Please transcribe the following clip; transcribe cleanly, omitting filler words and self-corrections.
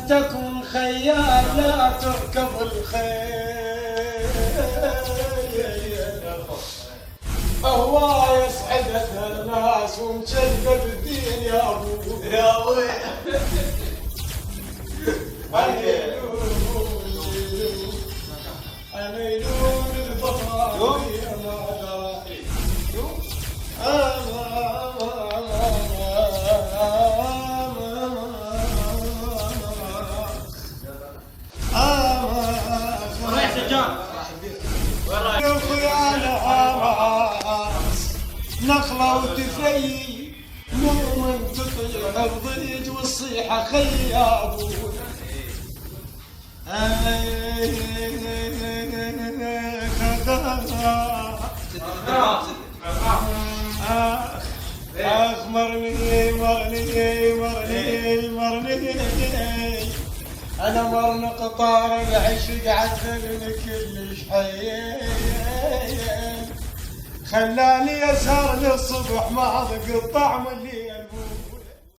تكن خيال لا تركب الخيل. الله يسعدك الناس ومجدد الدين يا ابوي يا ابوي. انا يلوم البطل يا مداري رايح سجان. وين رايح؟ الخيال راس نخله وتفي مو منطقي الضيج والصيحه خي يا ابوي. مرني مرني مرني مرني انا مرنق طار العشق عذبني كلش حيل خلاني اسهر للصبح ما ذق الطعم اللي